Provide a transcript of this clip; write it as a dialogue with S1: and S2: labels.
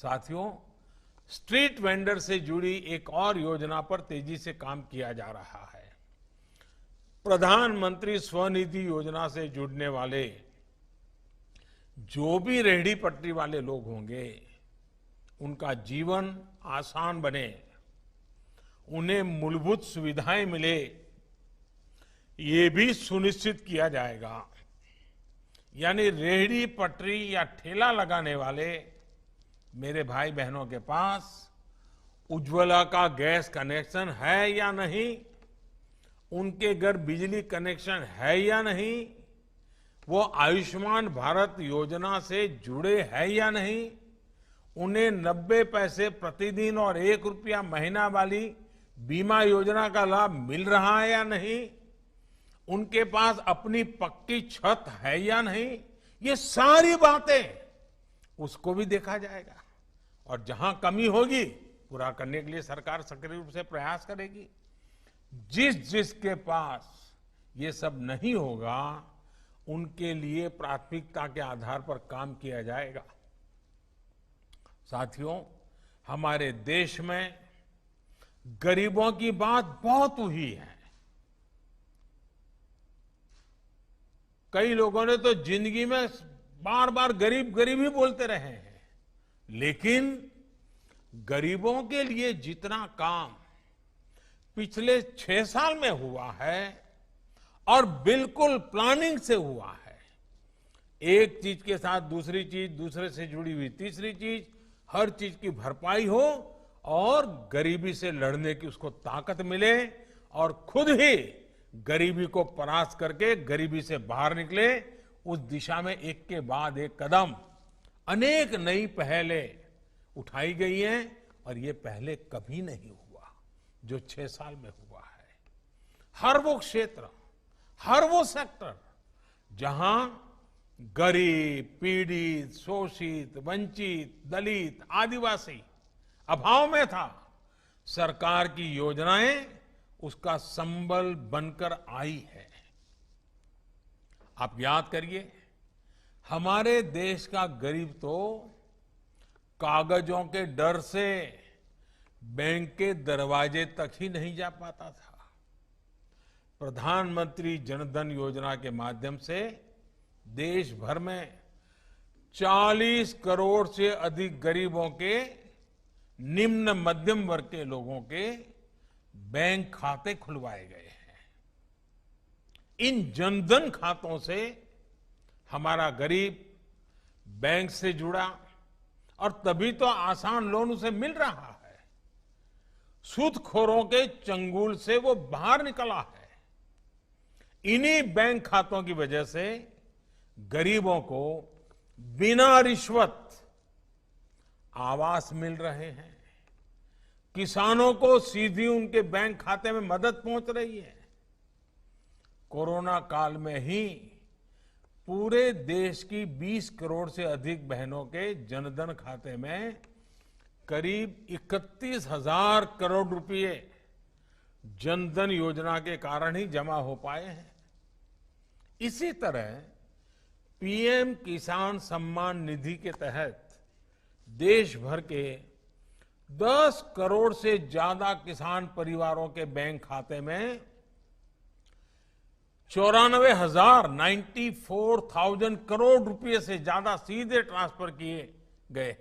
S1: साथियों, street vendor से जुड़ी एक और योजना पर तेजी से काम किया जा रहा है। प्रधानमंत्री स्वनिधि योजना से जुड़ने वाले जो भी रेहड़ी पटरी वाले लोग होंगे, उनका जीवन आसान बने, उन्हें मूलभूत सुविधाएं मिले, ये भी सुनिश्चित किया जाएगा। यानी रेहड़ी पटरी या ठेला लगाने वाले मेरे भाई बहनों के पास उज्ज्वला का गैस कनेक्शन है या नहीं, उनके घर बिजली कनेक्शन है या नहीं, वो आयुष्मान भारत योजना से जुड़े हैं या नहीं, उन्हें 90 पैसे प्रतिदिन और 1 रुपया महीना वाली बीमा योजना का लाभ मिल रहा है या नहीं, उनके पास अपनी पक्की छत है या नहीं, ये सारी बातें उसको भी देखा जाएगा। और जहां कमी होगी पूरा करने के लिए सरकार सक्रिय रूप से प्रयास करेगी। जिसके पास ये सब नहीं होगा, उनके लिए प्राथमिकता के आधार पर काम किया जाएगा। साथियों, हमारे देश में गरीबों की बात बहुत हुई है। कई लोगों ने तो जिंदगी में बार बार गरीब गरीब ही बोलते रहे हैं, लेकिन गरीबों के लिए जितना काम पिछले 6 साल में हुआ है और बिल्कुल प्लानिंग से हुआ है, एक चीज के साथ दूसरी चीज, दूसरे से जुड़ी हुई तीसरी चीज, हर चीज की भरपाई हो और गरीबी से लड़ने की उसको ताकत मिले और खुद ही गरीबी को परास्त करके गरीबी से बाहर निकले, उस दिशा में एक के बाद एक कदम अनेक नई पहलें उठाई गई हैं और ये पहले कभी नहीं हुआ जो 6 साल में हुआ है। हर वो क्षेत्र, हर वो सेक्टर जहां गरीब, पीड़ित, शोषित, वंचित, दलित, आदिवासी अभाव में था, सरकार की योजनाएं उसका संबल बनकर आई है। आप याद करिए, हमारे देश का गरीब तो कागजों के डर से बैंक के दरवाजे तक ही नहीं जा पाता था। प्रधानमंत्री जनधन योजना के माध्यम से देश भर में 40 करोड़ से अधिक गरीबों के, निम्न मध्यम वर्ग के लोगों के बैंक खाते खुलवाए गए हैं। इन जनधन खातों से हमारा गरीब बैंक से जुड़ा और तभी तो आसान लोन उसे मिल रहा है। सूदखोरों के चंगुल से वो बाहर निकला है। इन्हीं बैंक खातों की वजह से गरीबों को बिना रिश्वत आवास मिल रहे हैं, किसानों को सीधी उनके बैंक खाते में मदद पहुंच रही है। कोरोना काल में ही पूरे देश की 20 करोड़ से अधिक बहनों के जनधन खाते में करीब 31,000 करोड़ रुपए जनधन योजना के कारण ही जमा हो पाए हैं। इसी तरह पीएम किसान सम्मान निधि के तहत देश भर के 10 करोड़ से ज्यादा किसान परिवारों के बैंक खाते में 94,000 करोड़ रुपए से ज्यादा सीधे ट्रांसफर किए गए।